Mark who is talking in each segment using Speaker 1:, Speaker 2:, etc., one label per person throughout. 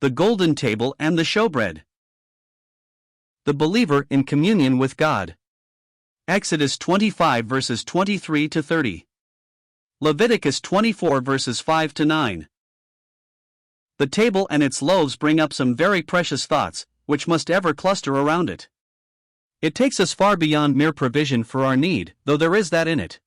Speaker 1: The golden table and the showbread. The believer in communion with God. Exodus 25 verses 23 to 30. Leviticus 24 verses 5 to 9. The table and its loaves bring up some very precious thoughts, which must ever cluster around it. It takes us far beyond mere provision for our need, though there is that in it.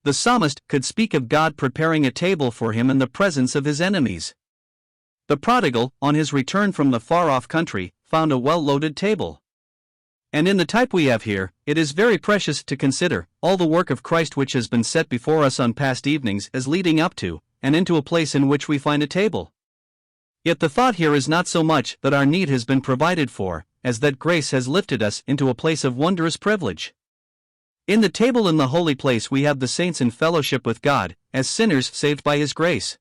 Speaker 1: The psalmist could speak of God preparing a table for him in the presence of his enemies. The prodigal, on his return from the far-off country, found a well-loaded table. And in the type we have here, it is very precious to consider all the work of Christ which has been set before us on past evenings as leading up to, and into a place in which we find a table. Yet the thought here is not so much that our need has been provided for, as that grace has lifted us into a place of wondrous privilege. In the table in the holy place we have the saints in fellowship with God, as sinners saved by His grace.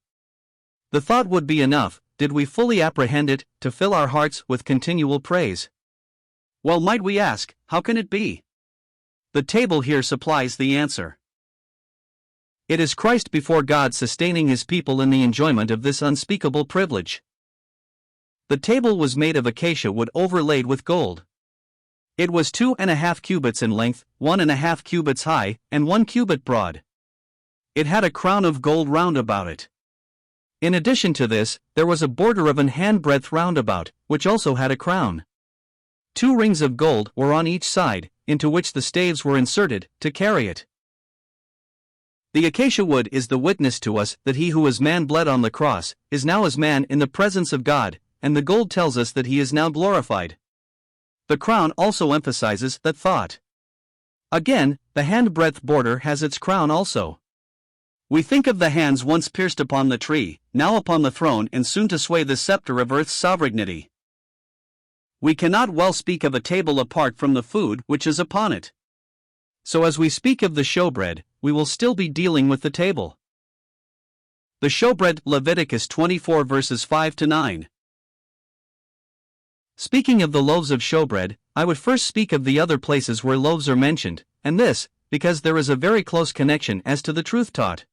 Speaker 1: The thought would be enough, did we fully apprehend it, to fill our hearts with continual praise. Well, might we ask, how can it be? The table here supplies the answer. It is Christ before God sustaining His people in the enjoyment of this unspeakable privilege. The table was made of acacia wood overlaid with gold. It was 2.5 cubits in length, 1.5 cubits high, and 1 cubit broad. It had a crown of gold round about it. In addition to this, there was a border of an handbreadth round about, which also had a crown. 2 rings of gold were on each side, into which the staves were inserted, to carry it. The acacia wood is the witness to us that He who as man bled on the cross, is now as man in the presence of God, and the gold tells us that He is now glorified. The crown also emphasizes that thought. Again, the handbreadth border has its crown also. We think of the hands once pierced upon the tree, now upon the throne and soon to sway the scepter of earth's sovereignty. We cannot well speak of a table apart from the food which is upon it. So as we speak of the showbread, we will still be dealing with the table. The showbread, Leviticus 24 verses 5 to 9. Speaking of the loaves of showbread, I would first speak of the other places where loaves are mentioned, and this, because there is a very close connection as to the truth taught.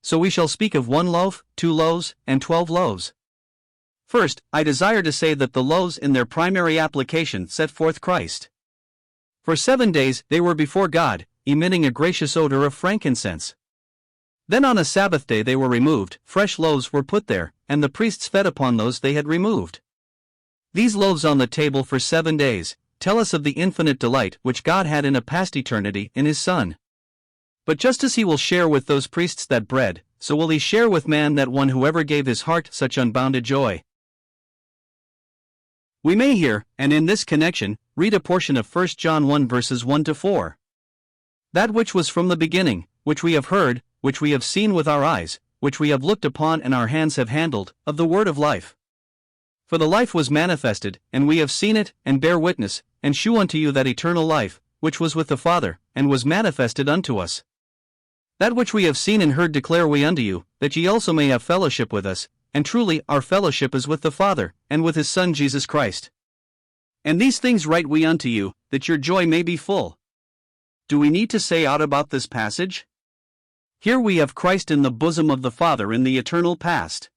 Speaker 1: So we shall speak of 1 loaf, 2 loaves, and 12 loaves. First, I desire to say that the loaves in their primary application set forth Christ. For 7 days they were before God, emitting a gracious odor of frankincense. Then on a Sabbath day they were removed, fresh loaves were put there, and the priests fed upon those they had removed. These loaves on the table for 7 days tell us of the infinite delight which God had in a past eternity in His Son. But just as He will share with those priests that bread, so will He share with man that one who ever gave his heart such unbounded joy. We may here, and in this connection, read a portion of 1 John 1 verses 1 to 4. That which was from the beginning, which we have heard, which we have seen with our eyes, which we have looked upon and our hands have handled, of the word of life. For the life was manifested, and we have seen it, and bear witness, and shew unto you that eternal life, which was with the Father, and was manifested unto us. That which we have seen and heard declare we unto you, that ye also may have fellowship with us, and truly our fellowship is with the Father, and with His Son Jesus Christ. And these things write we unto you, that your joy may be full. Do we need to say aught about this passage? Here we have Christ in the bosom of the Father in the eternal past.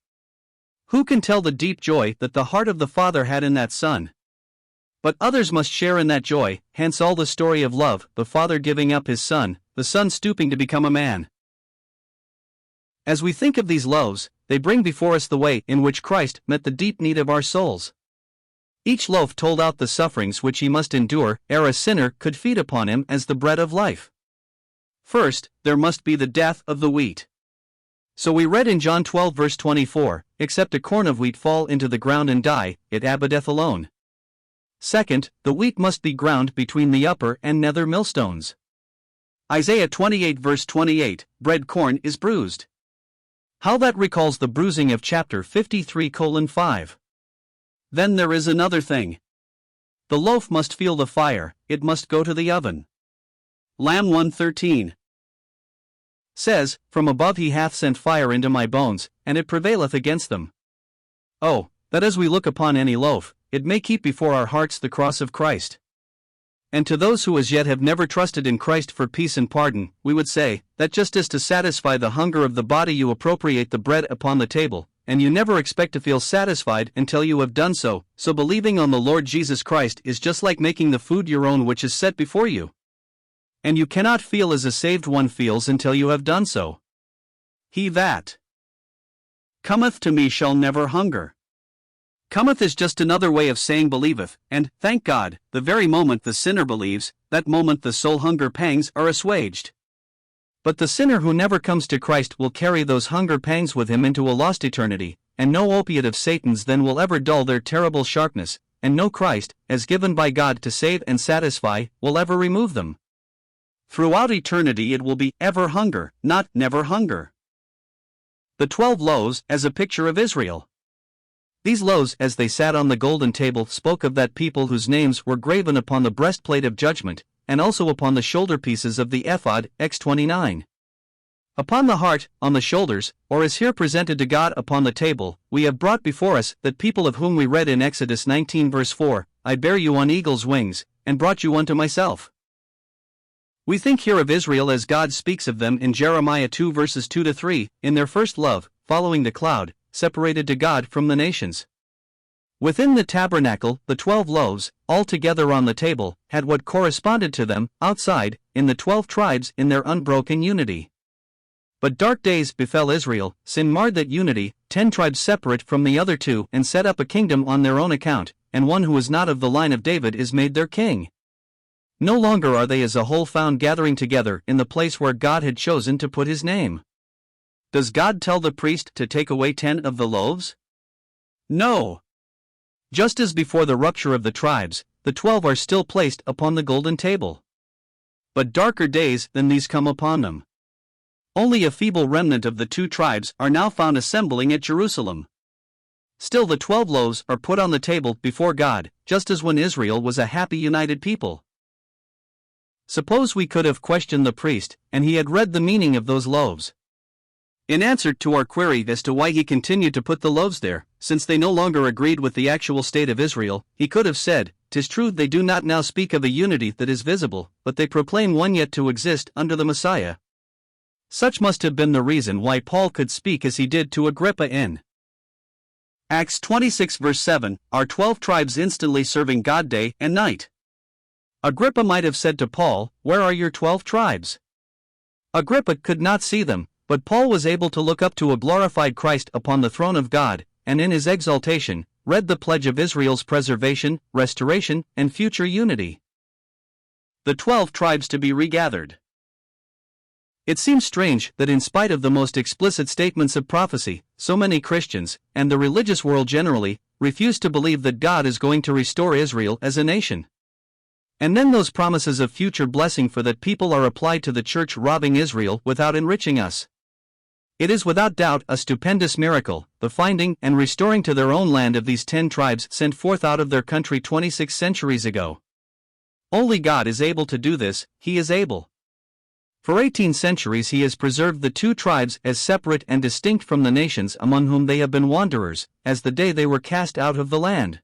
Speaker 1: Who can tell the deep joy that the heart of the Father had in that Son? But others must share in that joy, hence all the story of love, the Father giving up His Son, the Son stooping to become a man. As we think of these loaves, they bring before us the way in which Christ met the deep need of our souls. Each loaf told out the sufferings which He must endure ere a sinner could feed upon Him as the bread of life. First, there must be the death of the wheat. So we read in John 12 verse 24, except a corn of wheat fall into the ground and die, it abideth alone. Second, the wheat must be ground between the upper and nether millstones. Isaiah 28 verse 28, bread corn is bruised. How that recalls the bruising of chapter 53:5. Then there is another thing. The loaf must feel the fire, it must go to the oven. Lamb 1:13 says, From above He hath sent fire into my bones, and it prevaileth against them. Oh, that as we look upon any loaf, it may keep before our hearts the cross of Christ. And to those who as yet have never trusted in Christ for peace and pardon, we would say, that just as to satisfy the hunger of the body you appropriate the bread upon the table, and you never expect to feel satisfied until you have done so, so believing on the Lord Jesus Christ is just like making the food your own which is set before you. And you cannot feel as a saved one feels until you have done so. He that cometh to me shall never hunger. Cometh is just another way of saying believeth, and, thank God, the very moment the sinner believes, that moment the soul hunger pangs are assuaged. But the sinner who never comes to Christ will carry those hunger pangs with him into a lost eternity, and no opiate of Satan's then will ever dull their terrible sharpness, and no Christ, as given by God to save and satisfy, will ever remove them. Throughout eternity it will be ever hunger, not never hunger. The 12 loaves as a picture of Israel. These loaves as they sat on the golden table spoke of that people whose names were graven upon the breastplate of judgment, and also upon the shoulder pieces of the ephod, X29. Upon the heart, on the shoulders, or as here presented to God upon the table, we have brought before us that people of whom we read in Exodus 19 verse 4, I bear you on eagle's wings, and brought you unto myself. We think here of Israel as God speaks of them in Jeremiah 2 verses 2-3, in their first love, following the cloud, separated to God from the nations. Within the tabernacle, the 12 loaves, all together on the table, had what corresponded to them, outside, in the 12 tribes in their unbroken unity. But dark days befell Israel, sin marred that unity, 10 tribes separate from the other 2 and set up a kingdom on their own account, and one who is not of the line of David is made their king. No longer are they as a whole found gathering together in the place where God had chosen to put his name. Does God tell the priest to take away 10 of the loaves? No. Just as before the rupture of the tribes, the 12 are still placed upon the golden table. But darker days than these come upon them. Only a feeble remnant of the 2 tribes are now found assembling at Jerusalem. Still the 12 loaves are put on the table before God, just as when Israel was a happy united people. Suppose we could have questioned the priest, and he had read the meaning of those loaves. In answer to our query as to why he continued to put the loaves there, since they no longer agreed with the actual state of Israel, he could have said, "'Tis true they do not now speak of a unity that is visible, but they proclaim one yet to exist under the Messiah." Such must have been the reason why Paul could speak as he did to Agrippa in Acts 26 verse 7, our 12 tribes instantly serving God day and night. Agrippa might have said to Paul, "Where are your 12 tribes?" Agrippa could not see them, but Paul was able to look up to a glorified Christ upon the throne of God, and in his exaltation, read the pledge of Israel's preservation, restoration, and future unity. The 12 tribes to be regathered. It seems strange that in spite of the most explicit statements of prophecy, so many Christians, and the religious world generally, refuse to believe that God is going to restore Israel as a nation. And then those promises of future blessing for that people are applied to the church, robbing Israel without enriching us. It is without doubt a stupendous miracle, the finding and restoring to their own land of these 10 tribes sent forth out of their country 26 centuries ago. Only God is able to do this, he is able. For 18 centuries he has preserved the 2 tribes as separate and distinct from the nations among whom they have been wanderers, as the day they were cast out of the land.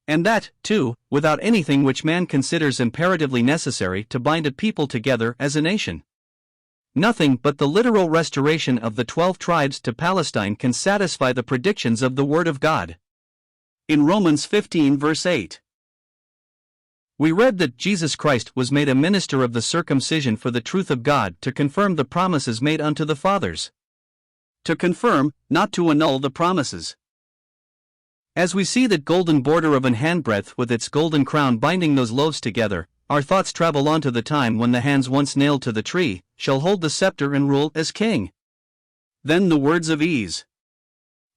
Speaker 1: And that, too, without anything which man considers imperatively necessary to bind a people together as a nation. Nothing but the literal restoration of the 12 tribes to Palestine can satisfy the predictions of the Word of God. In Romans 15 verse 8, we read that Jesus Christ was made a minister of the circumcision for the truth of God to confirm the promises made unto the fathers. To confirm, not to annul the promises. As we see that golden border of an handbreadth with its golden crown binding those loaves together, our thoughts travel on to the time when the hands once nailed to the tree shall hold the scepter and rule as king. Then the words of Ease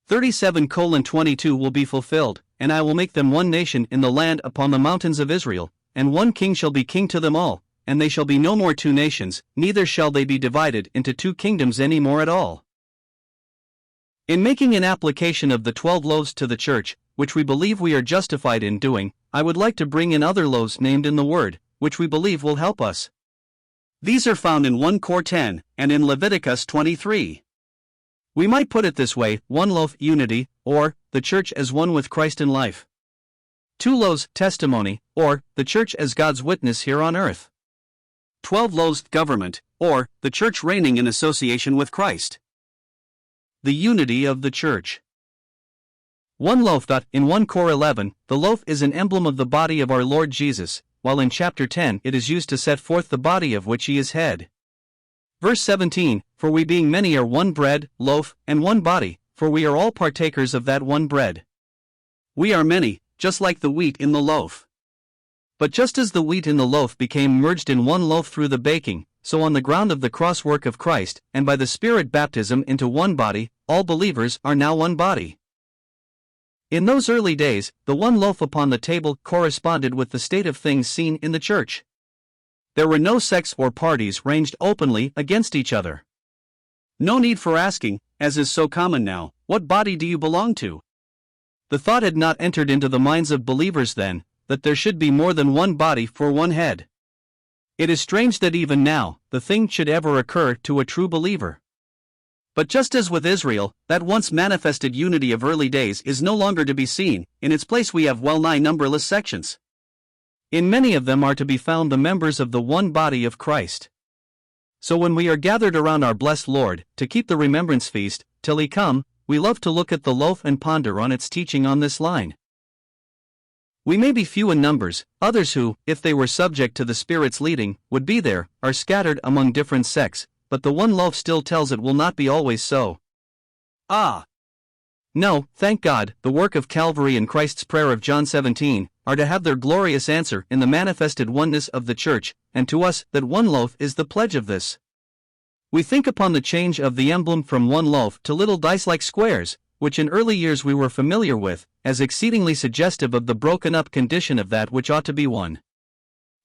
Speaker 1: 37:22 will be fulfilled, and I will make them one nation in the land upon the mountains of Israel, and one king shall be king to them all, and they shall be no more 2 nations, neither shall they be divided into 2 kingdoms any more at all. In making an application of the 12 loaves to the church, which we believe we are justified in doing, I would like to bring in other loaves named in the Word, which we believe will help us. These are found in 1 Cor 10, and in Leviticus 23. We might put it this way: 1 loaf, unity, or the church as one with Christ in life. 2 loaves, testimony, or the church as God's witness here on earth. 12 loaves, government, or the church reigning in association with Christ. The unity of the church. 1 loaf. In 1 Cor 11, the loaf is an emblem of the body of our Lord Jesus, while in chapter 10 it is used to set forth the body of which he is head. Verse 17, for we being many are one bread, loaf, and one body, for we are all partakers of that one bread. We are many, just like the wheat in the loaf. But just as the wheat in the loaf became merged in one loaf through the baking, so on the ground of the cross work of Christ, and by the Spirit baptism into one body, all believers are now one body. In those early days, the one loaf upon the table corresponded with the state of things seen in the church. There were no sects or parties ranged openly against each other. No need for asking, as is so common now, what body do you belong to? The thought had not entered into the minds of believers then, that there should be more than one body for one head. It is strange that even now, the thing should ever occur to a true believer. But just as with Israel, that once manifested unity of early days is no longer to be seen, in its place we have well-nigh numberless sections. In many of them are to be found the members of the one body of Christ. So when we are gathered around our blessed Lord, to keep the remembrance feast, till he come, we love to look at the loaf and ponder on its teaching on this line. We may be few in numbers, others who, if they were subject to the Spirit's leading, would be there, are scattered among different sects, but the one loaf still tells it will not be always so. No, thank God, the work of Calvary and Christ's prayer of John 17, are to have their glorious answer in the manifested oneness of the church, and to us that one loaf is the pledge of this. We think upon the change of the emblem from one loaf to little dice-like squares, which in early years we were familiar with, as exceedingly suggestive of the broken-up condition of that which ought to be one.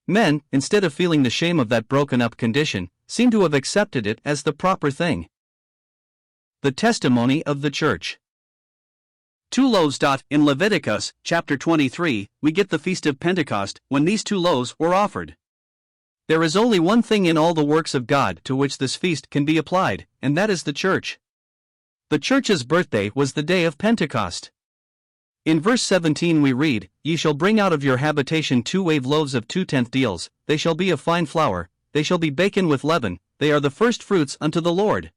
Speaker 1: Men, instead of feeling the shame of that broken-up condition, seem to have accepted it as the proper thing. The testimony of the church. 2 loaves. In Leviticus, chapter 23, we get the Feast of Pentecost, when these 2 loaves were offered. There is only one thing in all the works of God to which this feast can be applied, and that is the church. The church's birthday was the day of Pentecost. In verse 17 we read, Ye shall bring out of your habitation 2 wave loaves of 2/10 deals, they shall be of fine flour, they shall be baken with leaven, they are the first fruits unto the Lord.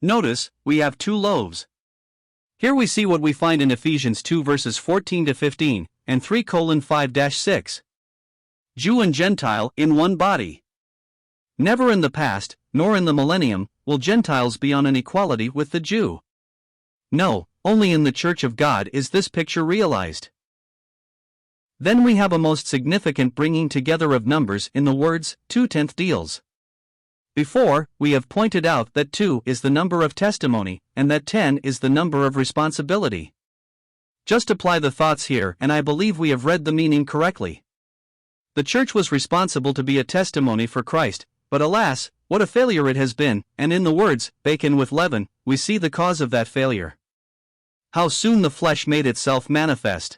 Speaker 1: Notice, we have 2 loaves. Here we see what we find in Ephesians 2 verses 14 to 15, and 3:5-6. Jew and Gentile in one body. Never in the past, nor in the millennium, will Gentiles be on an equality with the Jew. No, only in the Church of God is this picture realized. Then we have a most significant bringing together of numbers in the words 2/10 deals. Before, we have pointed out that 2 is the number of testimony, and that 10 is the number of responsibility. Just apply the thoughts here, and I believe we have read the meaning correctly. The church was responsible to be a testimony for Christ, but alas, what a failure it has been, and in the words, baken with leaven, we see the cause of that failure. How soon the flesh made itself manifest.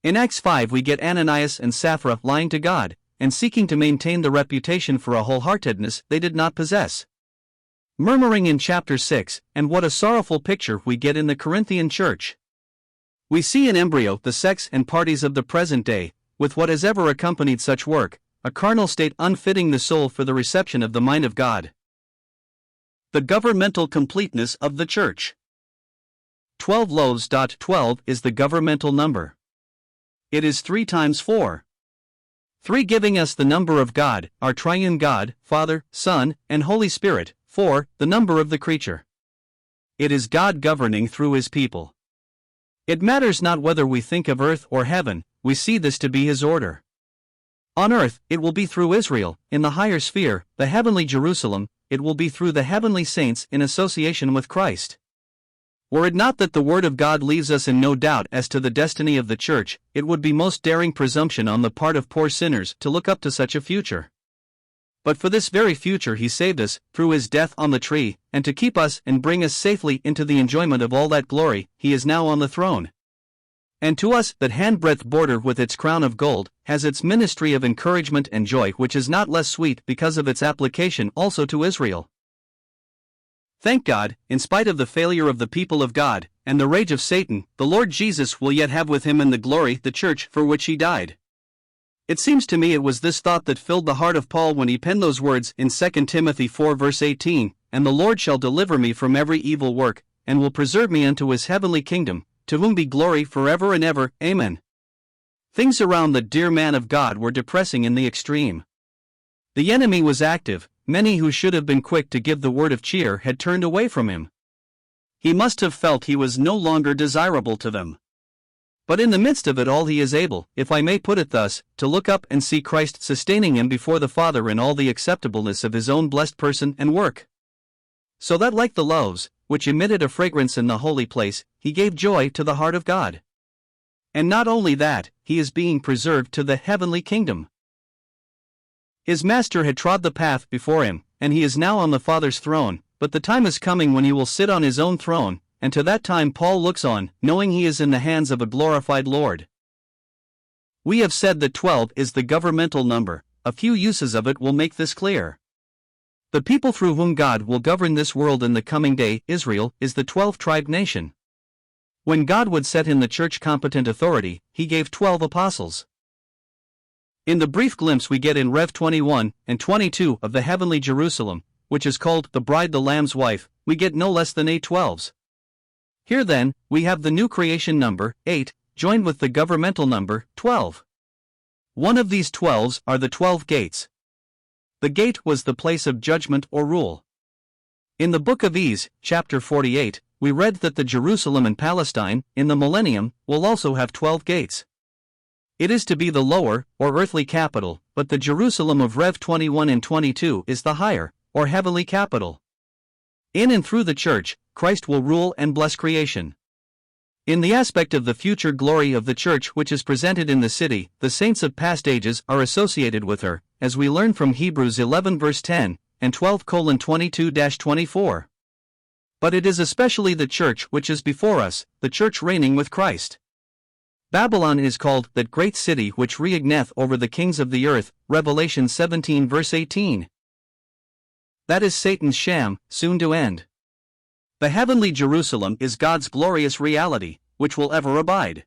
Speaker 1: In Acts 5 we get Ananias and Sapphira lying to God, and seeking to maintain the reputation for a wholeheartedness they did not possess. Murmuring in chapter 6, and what a sorrowful picture we get in the Corinthian church. We see in embryo the sects and parties of the present day, with what has ever accompanied such work, a carnal state unfitting the soul for the reception of the mind of God. The governmental completeness of the church. 12 loaves. 12 is the governmental number. It is 3 times 4. 3 giving us the number of God, our triune God, Father, Son, and Holy Spirit. 4, the number of the creature. It is God governing through his people. It matters not whether we think of earth or heaven, we see this to be his order. On earth, it will be through Israel; in the higher sphere, the heavenly Jerusalem, it will be through the heavenly saints in association with Christ. Were it not that the Word of God leaves us in no doubt as to the destiny of the church, it would be most daring presumption on the part of poor sinners to look up to such a future. But for this very future he saved us, through his death on the tree, and to keep us and bring us safely into the enjoyment of all that glory, he is now on the throne. And to us that handbreadth border with its crown of gold, has its ministry of encouragement and joy, which is not less sweet because of its application also to Israel. Thank God, in spite of the failure of the people of God, and the rage of Satan, the Lord Jesus will yet have with him in the glory the church for which he died. It seems to me it was this thought that filled the heart of Paul when he penned those words in 2 Timothy 4 verse 18, "And the Lord shall deliver me from every evil work, and will preserve me unto his heavenly kingdom, to whom be glory forever and ever, Amen." Things around the dear man of God were depressing in the extreme. The enemy was active, many who should have been quick to give the word of cheer had turned away from him. He must have felt he was no longer desirable to them. But in the midst of it all he is able, if I may put it thus, to look up and see Christ sustaining him before the Father in all the acceptableness of his own blessed person and work. So that like the loaves, which emitted a fragrance in the holy place, he gave joy to the heart of God. And not only that, he is being preserved to the heavenly kingdom. His master had trod the path before him, and he is now on the Father's throne, but the time is coming when he will sit on his own throne, and to that time Paul looks on, knowing he is in the hands of a glorified Lord. We have said that 12 is the governmental number. A few uses of it will make this clear. The people through whom God will govern this world in the coming day, Israel, is the 12-tribe nation. When God would set in the church competent authority, he gave 12 apostles. In the brief glimpse we get in Rev 21 and 22 of the heavenly Jerusalem, which is called the bride the Lamb's wife, we get no less than 8 12s. Here then, we have the new creation number, 8, joined with the governmental number, 12. One of these 12s are the 12 gates. The gate was the place of judgment or rule. In the book of Ease, chapter 48, we read that the Jerusalem in Palestine, in the millennium, will also have 12 gates. It is to be the lower, or earthly capital, but the Jerusalem of Rev 21 and 22 is the higher, or heavenly capital. In and through the church, Christ will rule and bless creation. In the aspect of the future glory of the church which is presented in the city, the saints of past ages are associated with her, as we learn from Hebrews 11 verse 10, and 12:22-24. But it is especially the church which is before us, the church reigning with Christ. Babylon is called that great city which reigneth over the kings of the earth, Revelation 17 verse 18. That is Satan's sham, soon to end. The heavenly Jerusalem is God's glorious reality, which will ever abide.